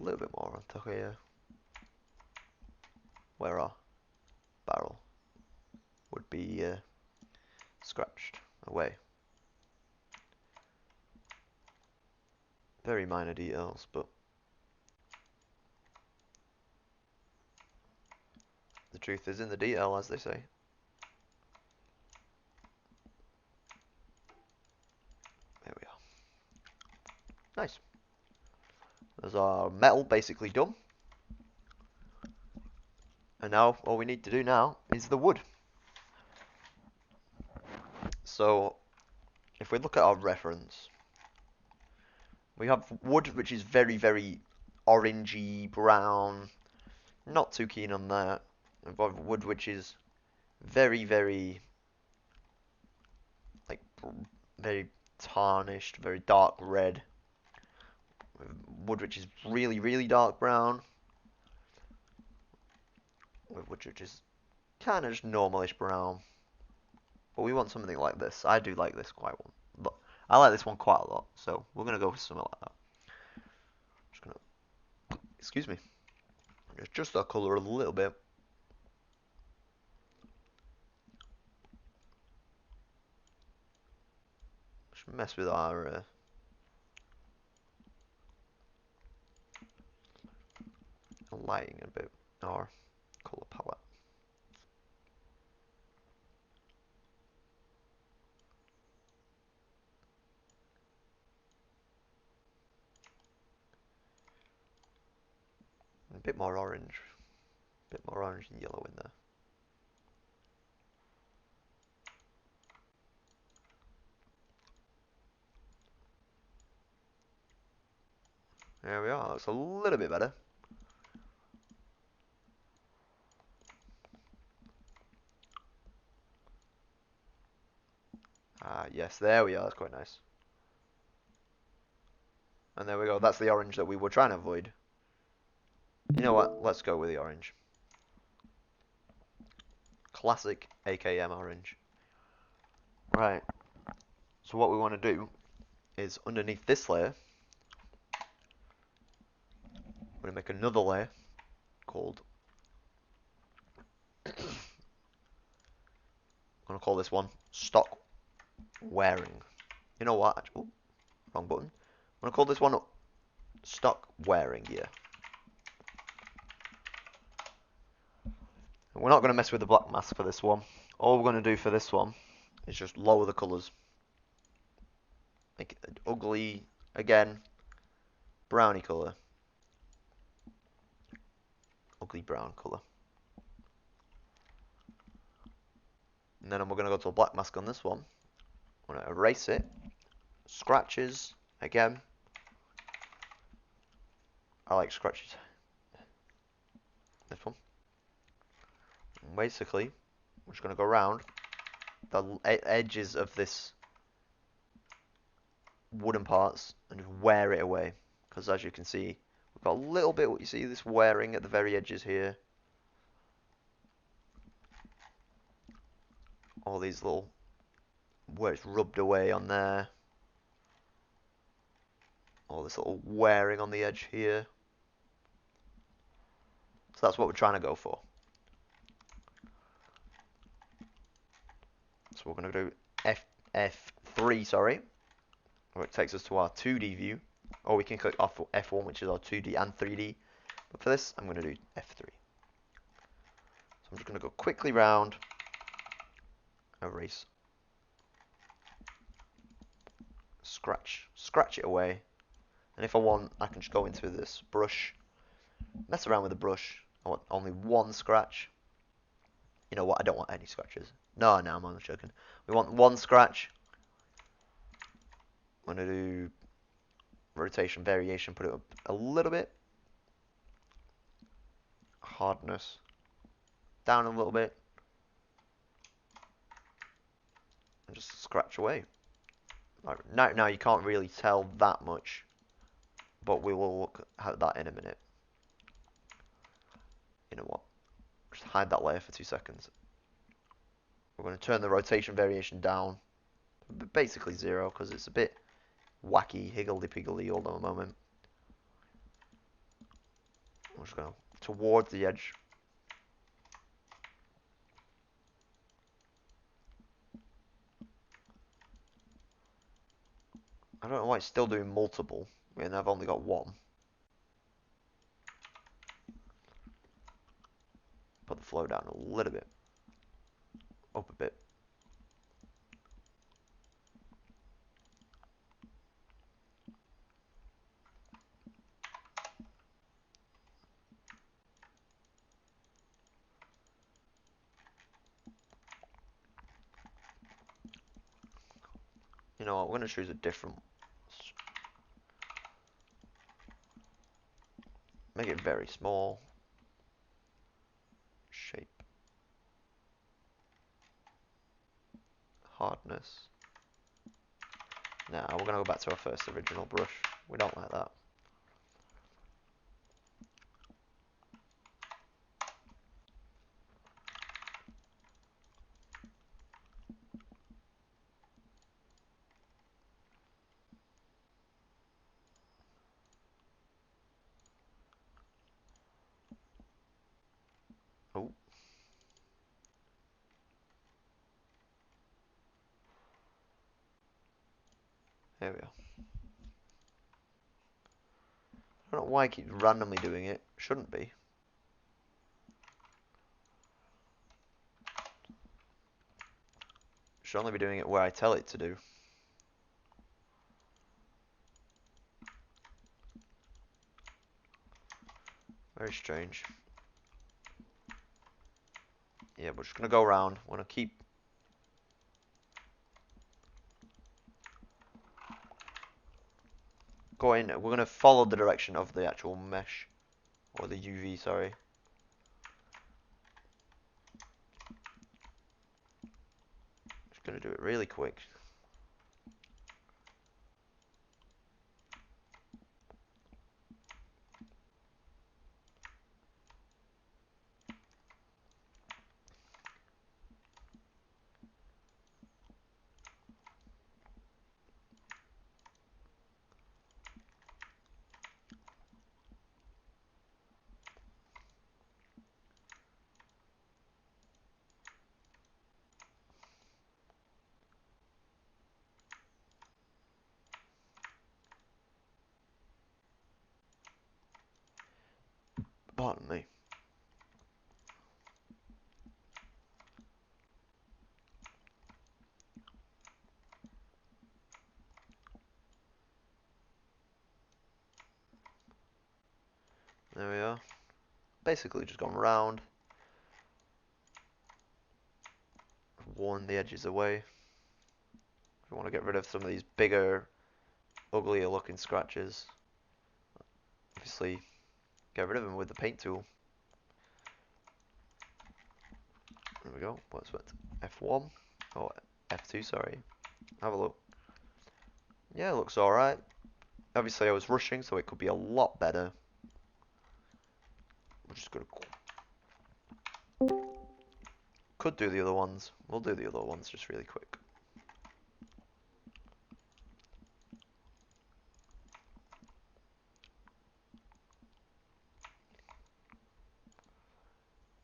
little bit more onto here, where our barrel would be scratched away. Very minor details, but the truth is in the detail, as they say. There we are. Nice. There's our metal basically done. And now all we need to do now is the wood. So if we look at our reference, we have wood which is very, very orangey, brown. Not too keen on that. We've got wood which is very, very, like, very tarnished, very dark red. Wood which is really, really dark brown. Wood which is kind of just normalish brown. But we want something like this. I do like this quite one. But I like this one quite a lot. So we're going to go for something like that. Just going to, excuse me, adjust our color a little bit. Just mess with our lighting a bit, our color palette. A bit more orange. A bit more orange and yellow in there. There we are. Looks a little bit better. Ah, yes, there we are. That's quite nice. And there we go. That's the orange that we were trying to avoid. You know what? Let's go with the orange. Classic AKM orange. Right. So what we want to do is underneath this layer, we're going to make another layer called, I'm going to call this one stock wearing. You know what? Oh, wrong button. I'm going to call this one stock wearing gear. And we're not going to mess with the black mask for this one. All we're going to do for this one is just lower the colours. Make it an ugly, again, browny colour. Ugly brown colour. And then we're going to go to a black mask on this one. I'm going to erase it. Scratches, again. I like scratches. This one. And basically, we're just going to go around the edges of this wooden parts and just wear it away. Because as you can see, we've got a little bit, what you see, this wearing at the very edges here. All these little, where it's rubbed away on there. All this little wearing on the edge here. So that's what we're trying to go for. So we're going to do F3, sorry. Where it takes us to our 2D view. Or we can click off F1, which is our 2D and 3D. But for this, I'm going to do F3. So I'm just going to go quickly round. Erase. Scratch it away. And if I want, I can just go into this brush. Mess around with the brush. I want only one scratch. You know what? I don't want any scratches. No, I'm only joking. We want one scratch. I'm going to do rotation variation, put it up a little bit. Hardness down a little bit. And just scratch away. Now you can't really tell that much, but we will look at that in a minute. You know what? Just hide that layer for 2 seconds. We're going to turn the rotation variation down, basically 0, because it's a bit wacky, higgledy-piggledy all the moment. I'm just going towards the edge. I don't know why it's still doing multiple when I've only got one. Put the flow down a little bit. Up a bit. You know what, we're going to choose a different... Make it very small. Shape. Hardness. Now we're going to go back to our first original brush. We don't like that. Oh. There we go. I don't know why I keep randomly doing it. Shouldn't be. Should only be doing it where I tell it to do. Very strange. Yeah, we're just going to go around. We're going to keep... going. We're going to follow the direction of the actual mesh. Or the UV, sorry. Just going to do it really quick. Pardon me. There we are. Basically just gone round. Worn the edges away. We want to get rid of some of these bigger, uglier looking scratches. Obviously, get rid of them with the paint tool. There we go. What's what? F1? Oh, F2, sorry. Have a look. Yeah, it looks alright. Obviously, I was rushing, so it could be a lot better. We're just gonna... Could do the other ones. We'll do the other ones just really quick.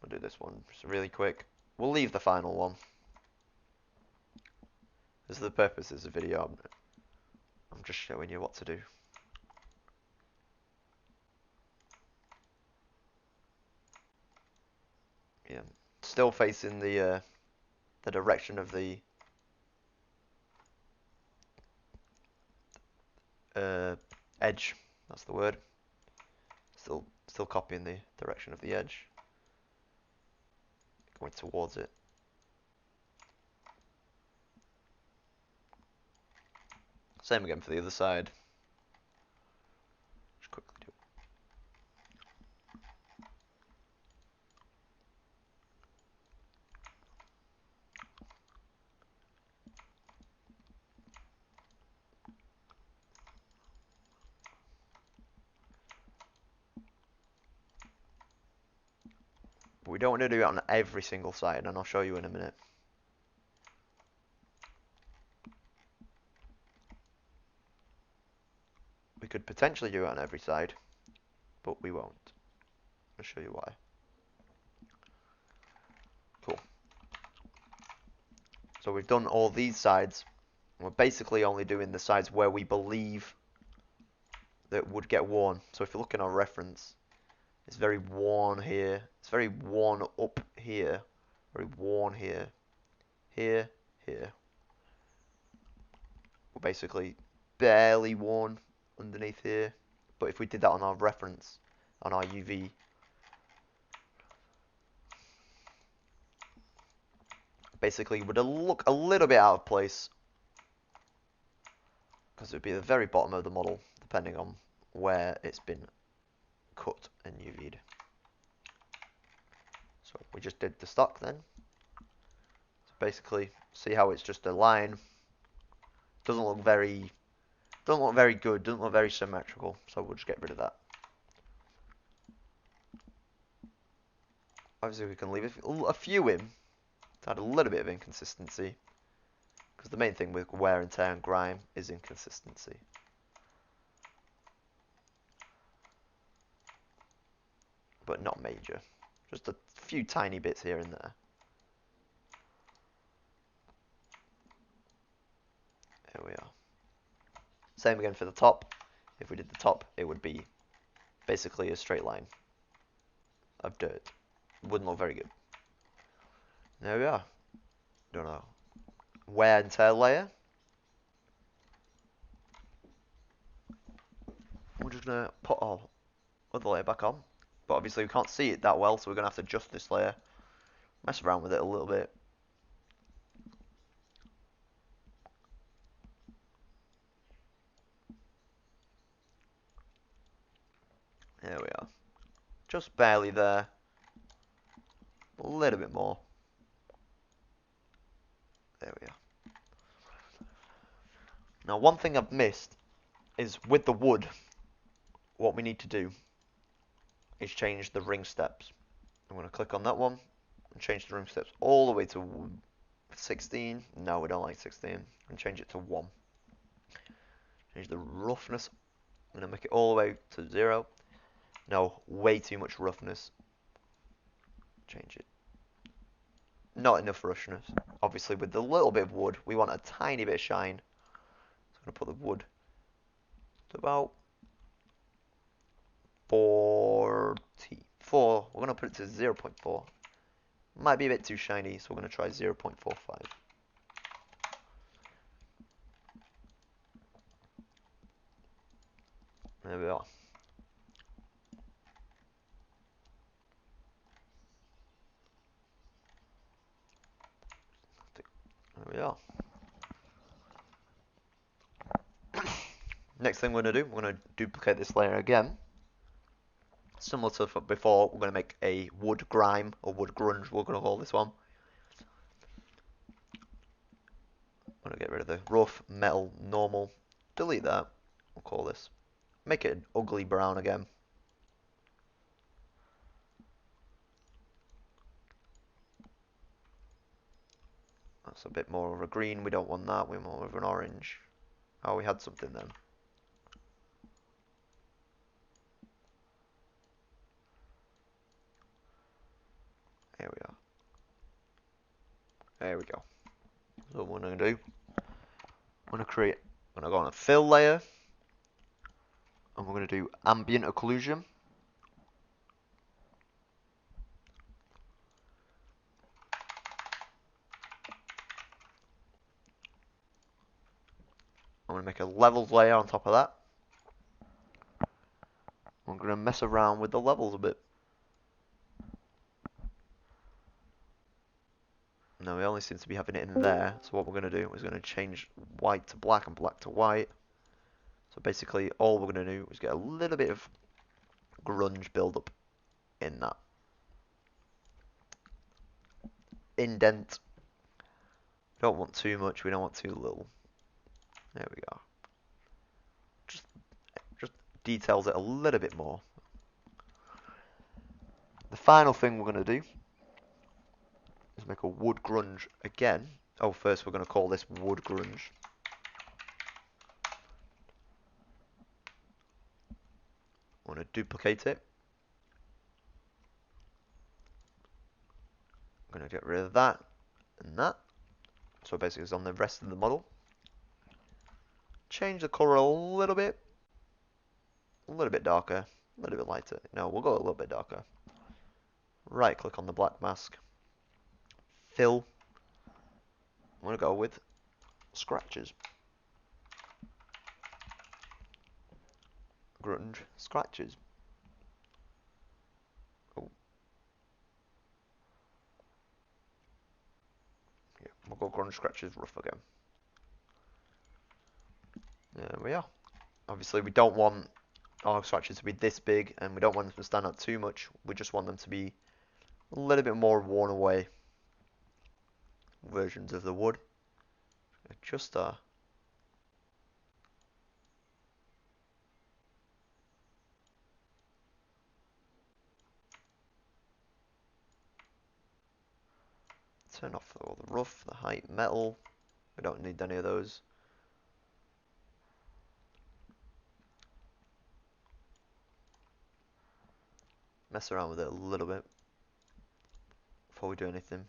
We'll do this one just really quick. We'll leave the final one. This is the purpose of the video. I'm just showing you what to do. Yeah, still facing the direction of the edge. That's the word. Still copying the direction of the edge. Going towards it. Same again for the other side. Just quickly do it. But we don't want to do it on every single side, and I'll show you in a minute. We could potentially do it on every side, but we won't. I'll show you why. Cool. So we've done all these sides. We're basically only doing the sides where we believe that would get worn. So if you look in our reference, it's very worn here. It's very worn up here. Very worn here. Here, here. We're basically barely worn underneath here. But if we did that on our reference, on our UV, basically would look a little bit out of place, because it would be the very bottom of the model, depending on where it's been cut and UV'd. So we just did the stock then. So basically, see how it's just a line. Doesn't look very good. Doesn't look very symmetrical. So we'll just get rid of that. Obviously, we can leave a few in to add a little bit of inconsistency, because the main thing with wear and tear and grime is inconsistency. But not major. Just a few tiny bits here and there. There we are. Same again for the top. If we did the top, it would be basically a straight line of dirt. Wouldn't look very good. There we are. Don't know. Wear and tear layer. We're just gonna put our other layer back on. But obviously we can't see it that well, so we're gonna have to adjust this layer. Mess around with it a little bit. There we are. Just barely there. A little bit more. There we are. Now one thing I've missed is with the wood, what we need to do is change the ring steps. I'm going to click on that one and change the ring steps all the way to 16. No, we don't like 16. And change it to 1. Change the roughness. I'm going to make it all the way to 0. No, way too much roughness. Change it. Not enough roughness. Obviously, with the little bit of wood, we want a tiny bit of shine. So I'm going to put the wood to about 44. We're going to put it to 0.4. Might be a bit too shiny, so we're going to try 0.45. There we are. There we are. Next thing we're going to do, we're going to duplicate this layer again. Similar to before, we're going to make a wood grime, or wood grunge, we're going to call this one. I'm going to get rid of the rough, metal, normal. Delete that. We'll call this. Make it an ugly brown again. That's a bit more of a green. We don't want that. We're more of an orange. Oh, we had something then. There we are. There we go. So what I'm going to do, I'm going to go on a fill layer. And we're going to do ambient occlusion. I'm going to make a levels layer on top of that. I'm going to mess around with the levels a bit. No, we only seem to be having it in there. So what we're going to do is going to change white to black and black to white. So basically all we're going to do is get a little bit of grunge build-up in that. Indent. We don't want too much, we don't want too little. There we go. Just details it a little bit more. The final thing we're going to do is make a wood grunge again. Oh, first we're going to call this wood grunge. I'm going to duplicate it. We're going to get rid of that and that. So basically it's on the rest of the model. Change the color a little bit darker, a little bit lighter. No, we'll go a little bit darker. Right click on the black mask. Fill. I'm going to go with scratches. Grunge scratches. Oh. Yeah, we'll go grunge scratches rough again. There we are. Obviously we don't want our scratches to be this big, and we don't want them to stand out too much. We just want them to be a little bit more worn away versions of the wood. Just turn off all the rough, the height, metal. We don't need any of those. Mess around with it a little bit before we do anything.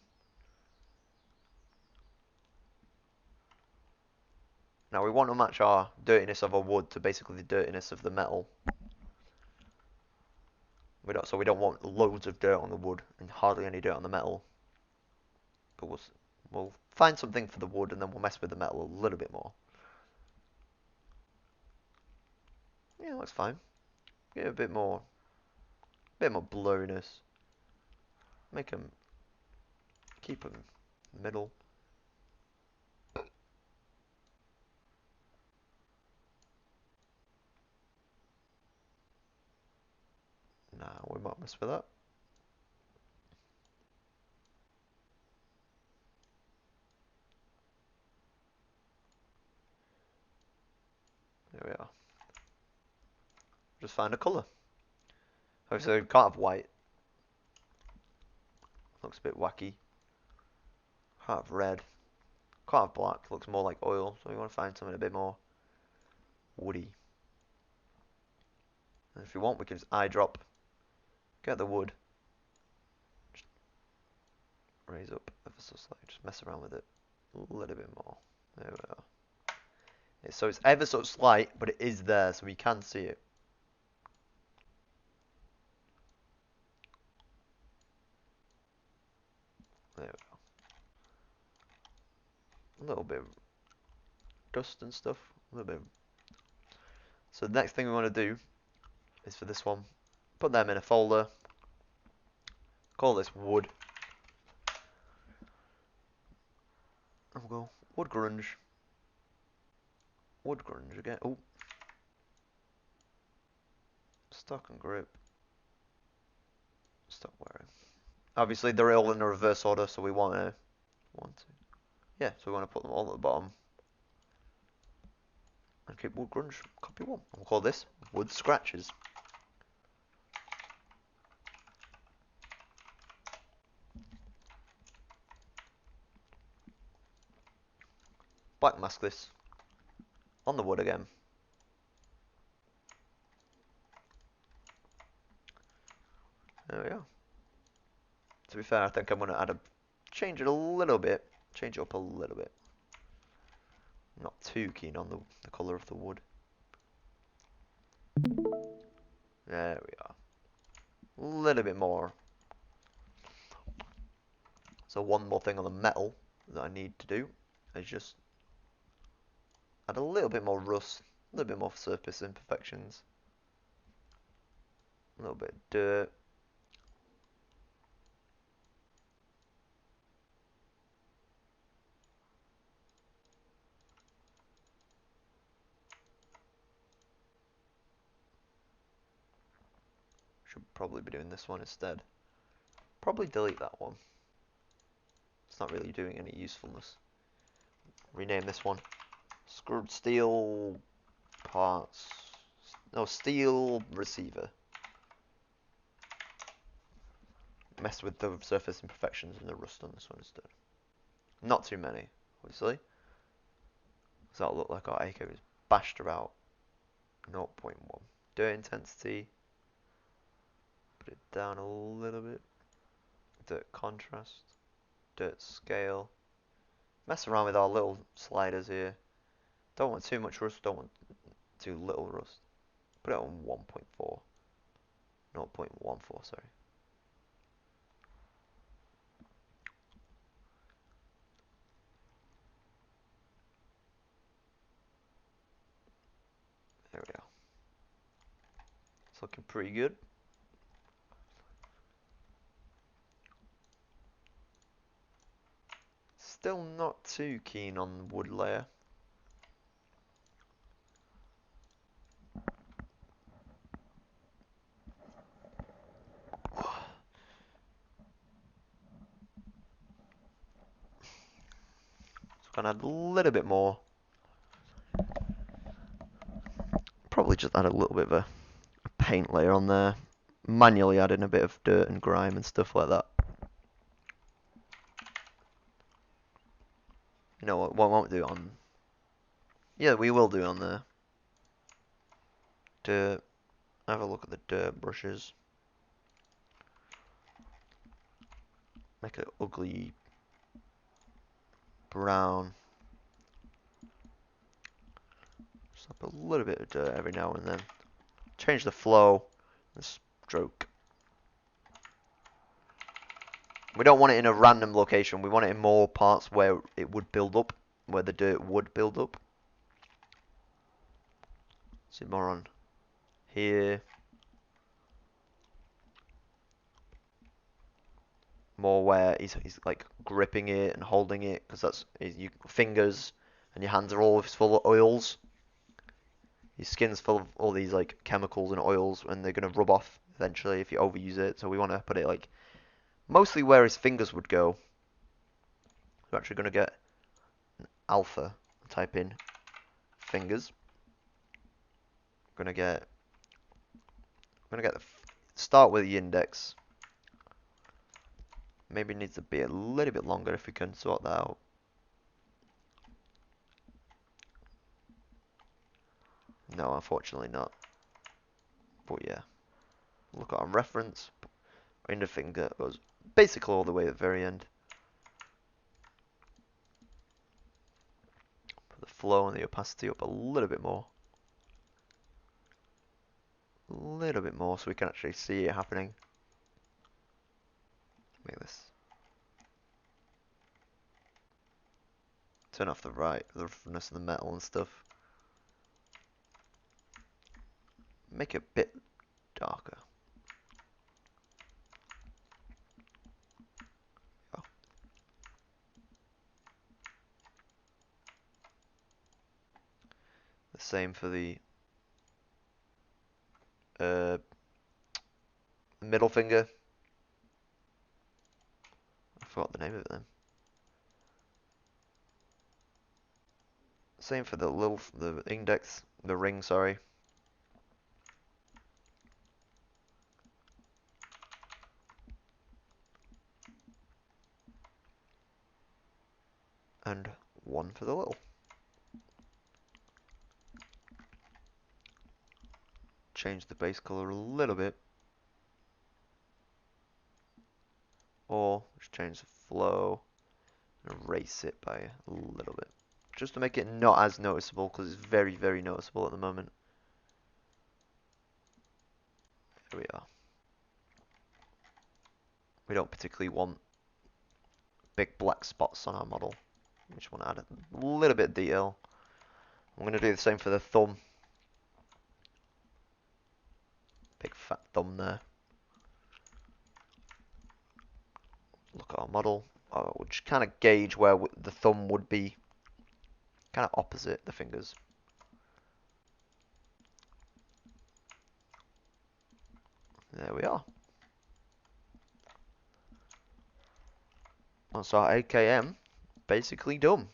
Now we want to match our dirtiness of our wood to basically the dirtiness of the metal. So we don't want loads of dirt on the wood and hardly any dirt on the metal. But we'll find something for the wood, and then we'll mess with the metal a little bit more. Yeah, that's fine. Get a bit more blurriness. Make them, keep them middle. Nah, we might mess with that. There we are. Just find a colour. Obviously, we can't have white. Looks a bit wacky. Can't have red. Can't have black. Looks more like oil. So we want to find something a bit more woody. And if you want, we can just eyedrop. Get the wood. Just raise up ever so slightly. Just mess around with it a little bit more. There we are. So it's ever so slight, but it is there, so we can see it. There we go. A little bit of dust and stuff. A little bit. So the next thing we want to do is for this one, put them in a folder. Call this wood. And we'll go wood grunge. Wood grunge again. Oh. Stock and grip. Stop wearing. Obviously they're all in a reverse order, so we want to yeah, so we want to put them all at the bottom. And keep wood grunge, copy one. And we'll call this wood scratches. Black mask this on the wood again. There we are. To be fair, I think I'm going to change it a little bit. Change it up a little bit. I'm not too keen on the colour of the wood. There we are. A little bit more. So one more thing on the metal that I need to do is just add a little bit more rust, a little bit more surface imperfections, a little bit of dirt. Should probably be doing this one instead. Probably delete that one. It's not really doing any usefulness. Rename this one. Screwed steel parts. No, steel receiver. Messed with the surface imperfections and the rust on this one instead. Not too many, obviously. So that'll look like our AK is bashed about 0.1. Dirt intensity. Put it down a little bit. Dirt contrast. dirt scale. Mess around with our little sliders here. Don't want too much rust, don't want too little rust. Put it on 1.4. 0.14, sorry. There we go. It's looking pretty good. Still not too keen on the wood layer. Gonna add a little bit more. Probably just add a little bit of a paint layer on there. Manually adding a bit of dirt and grime and stuff like that. You know what? Won't do it on. Yeah, we will do it on the dirt. Have a look at the dirt brushes. Make it ugly brown. Slap a little bit of dirt every now and then. Change the flow, the stroke. We don't want it in a random location. We want it in more parts where it would build up, where the dirt would build up. See more on here. More where he's like gripping it and holding it, because that's your fingers and your hands are all full of oils. Your skin's full of all these like chemicals and oils, and they're gonna rub off eventually if you overuse it. So we want to put it like mostly where his fingers would go. We're actually gonna get an alpha. Type in fingers. Gonna get start with the index. Maybe it needs to be a little bit longer if we can sort that out. No, unfortunately not. But yeah, look at our reference. Index finger goes basically all the way at the very end. Put the flow and the opacity up a little bit more. A little bit more so we can actually see it happening. Make this. Turn off the roughness of the metal and stuff. Make it a bit darker. Oh. The same for the middle finger. I forgot the name of it then. Same for the index, the ring, sorry. And one for the little. Change the base color a little bit. Or just change the flow and erase it by a little bit. Just to make it not as noticeable, because it's very, very noticeable at the moment. Here we are. We don't particularly want big black spots on our model. We just want to add a little bit of detail. I'm going to do the same for the thumb. Big fat thumb there. Look at our model. We'll just kind of gauge where the thumb would be. Kind of opposite the fingers. There we are. That's our AKM basically done.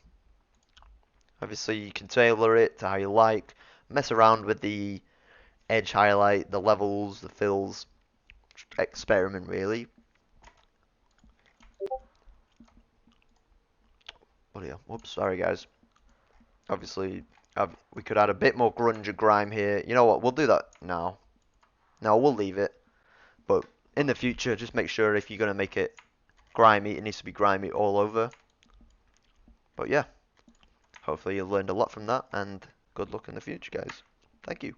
Obviously you can tailor it to how you like. Mess around with the edge highlight, the levels, the fills. Just experiment really. Oh yeah, whoops, sorry guys. Obviously we could add a bit more grunge and grime here. You know what, we'll do that now. No, we'll leave it. But in the future, just make sure if you're going to make it grimy. It needs to be grimy all over. But yeah, hopefully you learned a lot from that, and good luck in the future, guys. Thank you.